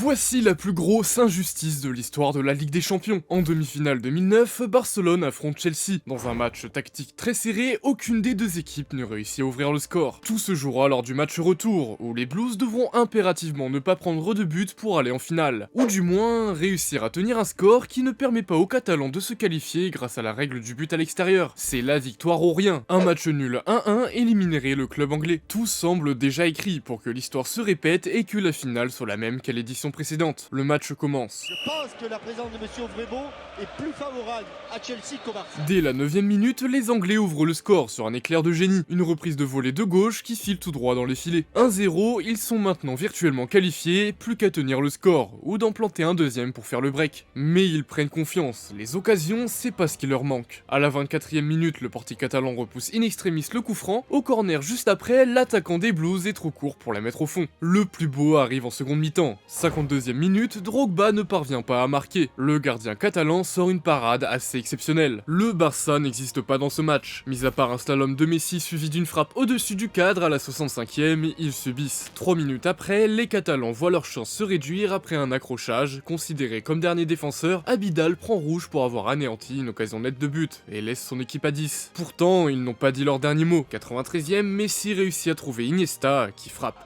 Voici la plus grosse injustice de l'histoire de la Ligue des Champions. En demi-finale 2009, Barcelone affronte Chelsea. Dans un match tactique très serré, aucune des deux équipes ne réussit à ouvrir le score. Tout se jouera lors du match retour, où les Blues devront impérativement ne pas prendre de but pour aller en finale. Ou du moins, réussir à tenir un score qui ne permet pas aux Catalans de se qualifier grâce à la règle du but à l'extérieur. C'est la victoire ou rien. Un match nul 1-1 éliminerait le club anglais. Tout semble déjà écrit pour que l'histoire se répète et que la finale soit la même qu'à l'édition précédente. Le match commence. Je pense que la présence de M. Vrebo est plus favorable à Chelsea qu'au Barça. Dès la 9ème minute, les Anglais ouvrent le score sur un éclair de génie. Une reprise de volée de gauche qui file tout droit dans les filets. 1-0, ils sont maintenant virtuellement qualifiés, plus qu'à tenir le score, ou d'en planter un deuxième pour faire le break. Mais ils prennent confiance, les occasions, c'est pas ce qui leur manque. À la 24ème minute, le portier catalan repousse in extremis le coup franc. Au corner juste après, l'attaquant des Blues est trop court pour la mettre au fond. Le plus beau arrive en seconde mi-temps. 52ème minute, Drogba ne parvient pas à marquer. Le gardien catalan sort une parade assez exceptionnelle. Le Barça n'existe pas dans ce match. Mis à part un slalom de Messi suivi d'une frappe au-dessus du cadre à la 65ème, ils subissent. 3 minutes après, les Catalans voient leur chance se réduire après un accrochage. Considéré comme dernier défenseur, Abidal prend rouge pour avoir anéanti une occasion nette de but et laisse son équipe à 10. Pourtant, ils n'ont pas dit leur dernier mot. 93ème, Messi réussit à trouver Iniesta qui frappe.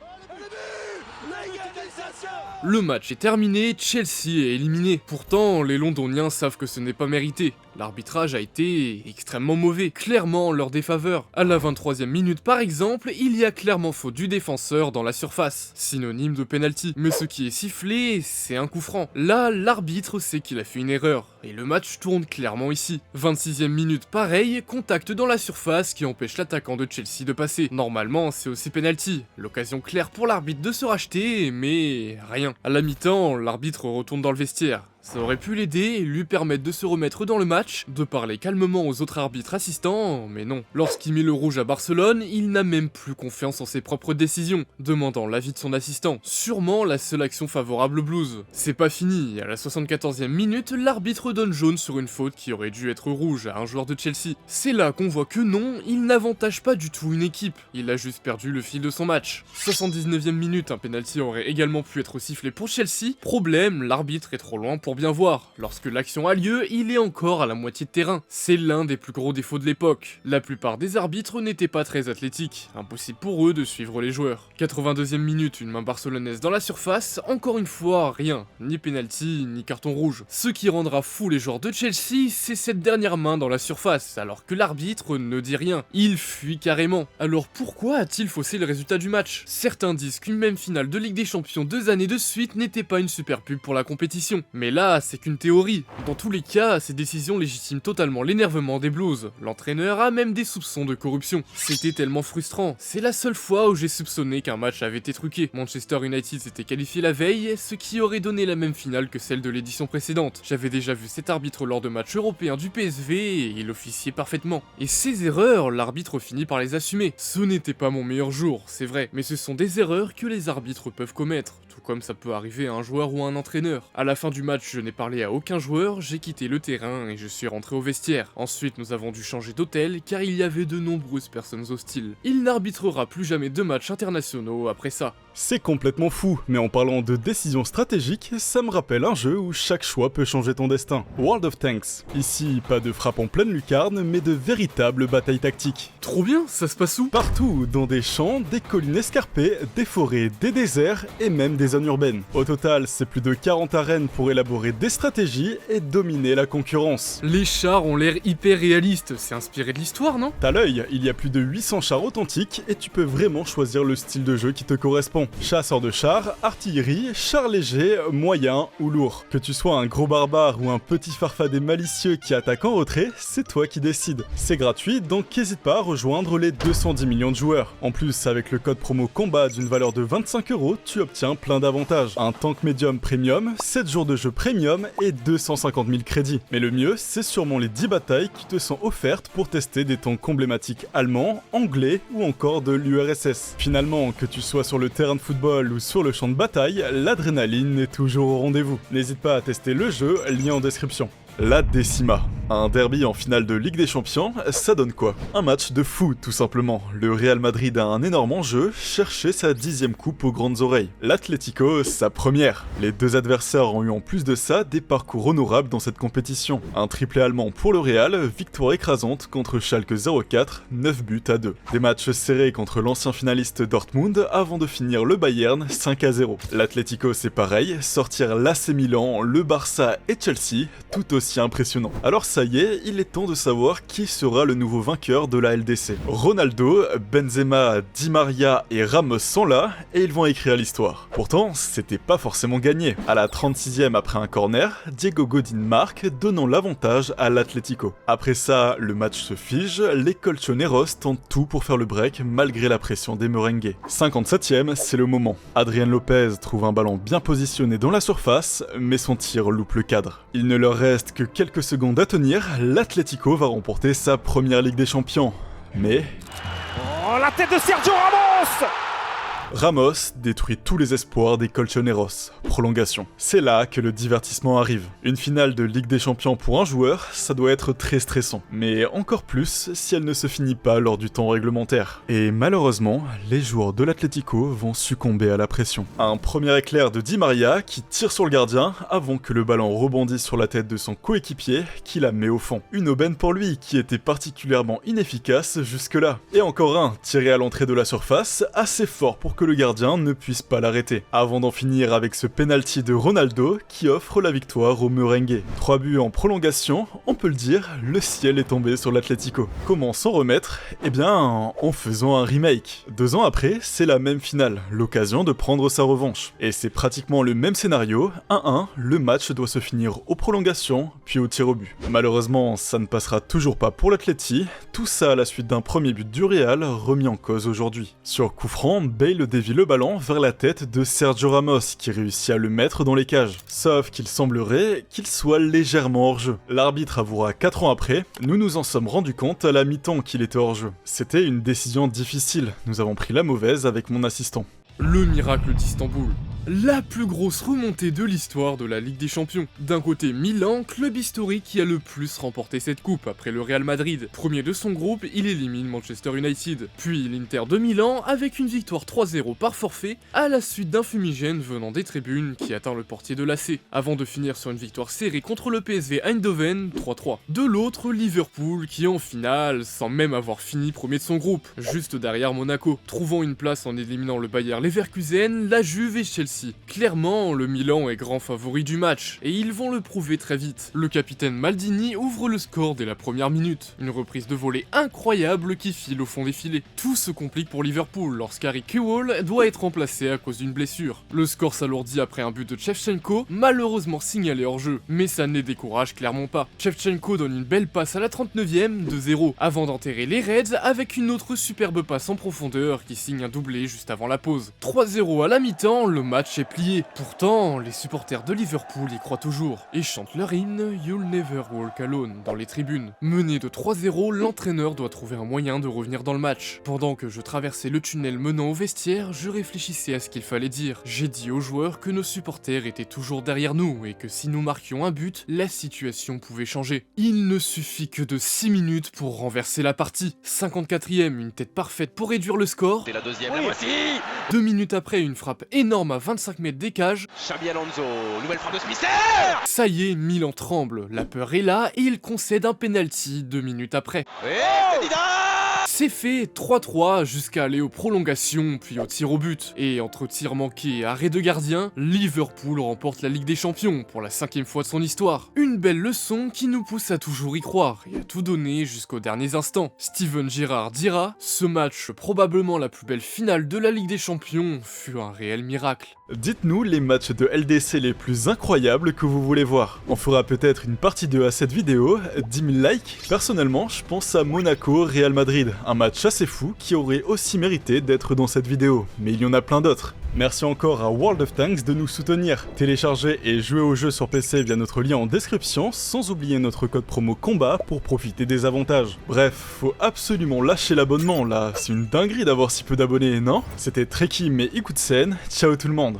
Le match est terminé, Chelsea est éliminé. Pourtant, les Londoniens savent que ce n'est pas mérité. L'arbitrage a été extrêmement mauvais, clairement en leur défaveur. À la 23ème minute par exemple, il y a clairement faute du défenseur dans la surface, synonyme de penalty. Mais ce qui est sifflé, c'est un coup franc. Là, l'arbitre sait qu'il a fait une erreur, et le match tourne clairement ici. 26ème minute pareil, contact dans la surface qui empêche l'attaquant de Chelsea de passer. Normalement, c'est aussi penalty. L'occasion claire pour l'arbitre de se racheter, mais rien. À la mi-temps, l'arbitre retourne dans le vestiaire. Ça aurait pu l'aider et lui permettre de se remettre dans le match, de parler calmement aux autres arbitres assistants, mais non. Lorsqu'il met le rouge à Barcelone, il n'a même plus confiance en ses propres décisions, demandant l'avis de son assistant. Sûrement la seule action favorable aux Blues. C'est pas fini, à la 74ème minute, l'arbitre donne jaune sur une faute qui aurait dû être rouge à un joueur de Chelsea. C'est là qu'on voit que non, il n'avantage pas du tout une équipe, il a juste perdu le fil de son match. 79ème minute, un penalty aurait également pu être sifflé pour Chelsea. Problème, l'arbitre est trop loin pour bien voir. Lorsque l'action a lieu, il est encore à la moitié de terrain. C'est l'un des plus gros défauts de l'époque. La plupart des arbitres n'étaient pas très athlétiques. Impossible pour eux de suivre les joueurs. 82ème minute, une main barcelonaise dans la surface. Encore une fois, rien. Ni penalty, ni carton rouge. Ce qui rendra fou les joueurs de Chelsea, c'est cette dernière main dans la surface, alors que l'arbitre ne dit rien. Il fuit carrément. Alors pourquoi a-t-il faussé le résultat du match? Certains disent qu'une même finale de Ligue des Champions 2 années de suite n'était pas une super pub pour la compétition. Mais là, c'est qu'une théorie. Dans tous les cas, ces décisions légitiment totalement l'énervement des Blues. L'entraîneur a même des soupçons de corruption. C'était tellement frustrant. C'est la seule fois où j'ai soupçonné qu'un match avait été truqué. Manchester United s'était qualifié la veille, ce qui aurait donné la même finale que celle de l'édition précédente. J'avais déjà vu cet arbitre lors de matchs européens du PSV et il officiait parfaitement. Et ces erreurs, l'arbitre finit par les assumer. Ce n'était pas mon meilleur jour, c'est vrai, mais ce sont des erreurs que les arbitres peuvent commettre. Tout comme ça peut arriver à un joueur ou à un entraîneur. À la fin du match, je n'ai parlé à aucun joueur, j'ai quitté le terrain et je suis rentré au vestiaire. Ensuite, nous avons dû changer d'hôtel car il y avait de nombreuses personnes hostiles. Il n'arbitrera plus jamais de matchs internationaux après ça. C'est complètement fou, mais en parlant de décisions stratégiques, ça me rappelle un jeu où chaque choix peut changer ton destin. World of Tanks. Ici, pas de frappe en pleine lucarne, mais de véritables batailles tactiques. Trop bien, ça se passe où? Partout, dans des champs, des collines escarpées, des forêts, des déserts et même des zones urbaines. Au total, c'est plus de 40 arènes pour élaborer des stratégies et dominer la concurrence. Les chars ont l'air hyper réalistes, c'est inspiré de l'histoire, non? T'as l'œil, il y a plus de 800 chars authentiques et tu peux vraiment choisir le style de jeu qui te correspond. Chasseur de chars, artillerie, chars légers, moyens ou lourds. Que tu sois un gros barbare ou un petit farfadet malicieux qui attaque en retrait, c'est toi qui décides. C'est gratuit, donc n'hésite pas à rejoindre les 210 millions de joueurs. En plus, avec le code promo combat d'une valeur de 25 €, tu obtiens plein d'avantages. Un tank médium premium, 7 jours de jeu premium et 250 000 crédits. Mais le mieux, c'est sûrement les 10 batailles qui te sont offertes pour tester des tanks emblématiques allemands, anglais ou encore de l'URSS. Finalement, que tu sois sur le terrain de football ou sur le champ de bataille, l'adrénaline est toujours au rendez-vous. N'hésite pas à tester le jeu, lien en description. La Décima. Un derby en finale de Ligue des Champions, ça donne quoi? Un match de fou, tout simplement. Le Real Madrid a un énorme enjeu, chercher sa 10e coupe aux grandes oreilles. L'Atlético, sa première. Les deux adversaires ont eu en plus de ça des parcours honorables dans cette compétition. Un triplé allemand pour le Real, victoire écrasante contre Schalke 04, 9 buts à 2. Des matchs serrés contre l'ancien finaliste Dortmund avant de finir le Bayern 5-0. L'Atlético c'est pareil, sortir l'AC Milan, le Barça et Chelsea, tout aussi impressionnant. Alors ça y est, il est temps de savoir qui sera le nouveau vainqueur de la LDC. Ronaldo, Benzema, Di Maria et Ramos sont là et ils vont écrire l'histoire. Pourtant, c'était pas forcément gagné. À la 36e après un corner, Diego Godin marque, donnant l'avantage à l'Atlético. Après ça, le match se fige, les Colchoneros tentent tout pour faire le break malgré la pression des merengues. 57e, c'est le moment. Adrián Lopez trouve un ballon bien positionné dans la surface, mais son tir loupe le cadre. Il ne leur reste que quelques secondes à tenir, l'Atlético va remporter sa première Ligue des Champions. Mais... Oh, la tête de Sergio Ramos! Ramos détruit tous les espoirs des Colchoneros. Prolongation. C'est là que le divertissement arrive. Une finale de Ligue des Champions pour un joueur, ça doit être très stressant. Mais encore plus si elle ne se finit pas lors du temps réglementaire. Et malheureusement, les joueurs de l'Atlético vont succomber à la pression. Un premier éclair de Di Maria qui tire sur le gardien avant que le ballon rebondisse sur la tête de son coéquipier qui la met au fond. Une aubaine pour lui qui était particulièrement inefficace jusque-là. Et encore un tiré à l'entrée de la surface, assez fort pour que le gardien ne puisse pas l'arrêter. Avant d'en finir avec ce penalty de Ronaldo qui offre la victoire aux merengues. 3 buts en prolongation, on peut le dire, le ciel est tombé sur l'Atlético. Comment s'en remettre? Eh bien, en faisant un remake. 2 ans après, c'est la même finale, l'occasion de prendre sa revanche. Et c'est pratiquement le même scénario, 1-1, le match doit se finir aux prolongations, puis au tir au but. Malheureusement, ça ne passera toujours pas pour l'Atleti, tout ça à la suite d'un premier but du Real remis en cause aujourd'hui. Sur coup franc, Bale dévie le ballon vers la tête de Sergio Ramos qui réussit à le mettre dans les cages. Sauf qu'il semblerait qu'il soit légèrement hors-jeu. L'arbitre avouera 4 ans après, nous nous en sommes rendus compte à la mi-temps qu'il était hors-jeu. C'était une décision difficile, nous avons pris la mauvaise avec mon assistant. Le miracle d'Istanbul. La plus grosse remontée de l'histoire de la Ligue des Champions. D'un côté, Milan, club historique qui a le plus remporté cette coupe après le Real Madrid. Premier de son groupe, il élimine Manchester United. Puis l'Inter de Milan avec une victoire 3-0 par forfait à la suite d'un fumigène venant des tribunes qui atteint le portier de l'AC. Avant de finir sur une victoire serrée contre le PSV Eindhoven 3-3. De l'autre, Liverpool qui en finale, sans même avoir fini premier de son groupe, juste derrière Monaco. Trouvant une place en éliminant le Bayer Leverkusen, la Juve et Chelsea. Clairement, le Milan est grand favori du match, et ils vont le prouver très vite. Le capitaine Maldini ouvre le score dès la première minute. Une reprise de volée incroyable qui file au fond des filets. Tout se complique pour Liverpool lorsqu'Harry Kewell doit être remplacé à cause d'une blessure. Le score s'alourdit après un but de Shevchenko, malheureusement signalé hors jeu, mais ça ne les décourage clairement pas. Shevchenko donne une belle passe à la 39e, 2-0, avant d'enterrer les Reds avec une autre superbe passe en profondeur qui signe un doublé juste avant la pause. 3-0 à la mi-temps, le match est plié. Pourtant, les supporters de Liverpool y croient toujours et chantent leur hymne You'll Never Walk Alone dans les tribunes. Mené de 3-0, l'entraîneur doit trouver un moyen de revenir dans le match. Pendant que je traversais le tunnel menant au vestiaire, je réfléchissais à ce qu'il fallait dire. J'ai dit aux joueurs que nos supporters étaient toujours derrière nous et que si nous marquions un but, la situation pouvait changer. Il ne suffit que de 6 minutes pour renverser la partie. 54e, une tête parfaite pour réduire le score. C'est la deuxième, la voici! 2 minutes après, une frappe énorme à 25 mètres des cages. Xabi Alonso, nouvelle frappe de Smither! Ça y est, Milan tremble, la peur est là et il concède un penalty 2 minutes après. C'est fait 3-3 jusqu'à aller aux prolongations puis au tir au but. Et entre tir manqué et arrêt de gardien, Liverpool remporte la Ligue des Champions pour la 5e fois de son histoire. Une belle leçon qui nous pousse à toujours y croire et à tout donner jusqu'aux derniers instants. Steven Gerrard dira, ce match, probablement la plus belle finale de la Ligue des Champions, fut un réel miracle. Dites-nous les matchs de LDC les plus incroyables que vous voulez voir. On fera peut-être une partie 2 à cette vidéo, 10 000 likes. Personnellement, je pense à Monaco Real Madrid, un match assez fou qui aurait aussi mérité d'être dans cette vidéo, mais il y en a plein d'autres. Merci encore à World of Tanks de nous soutenir. Téléchargez et jouez au jeu sur PC via notre lien en description, sans oublier notre code promo combat pour profiter des avantages. Bref, faut absolument lâcher l'abonnement là, c'est une dinguerie d'avoir si peu d'abonnés, non? C'était Treki mais Ikusen, ciao tout le monde.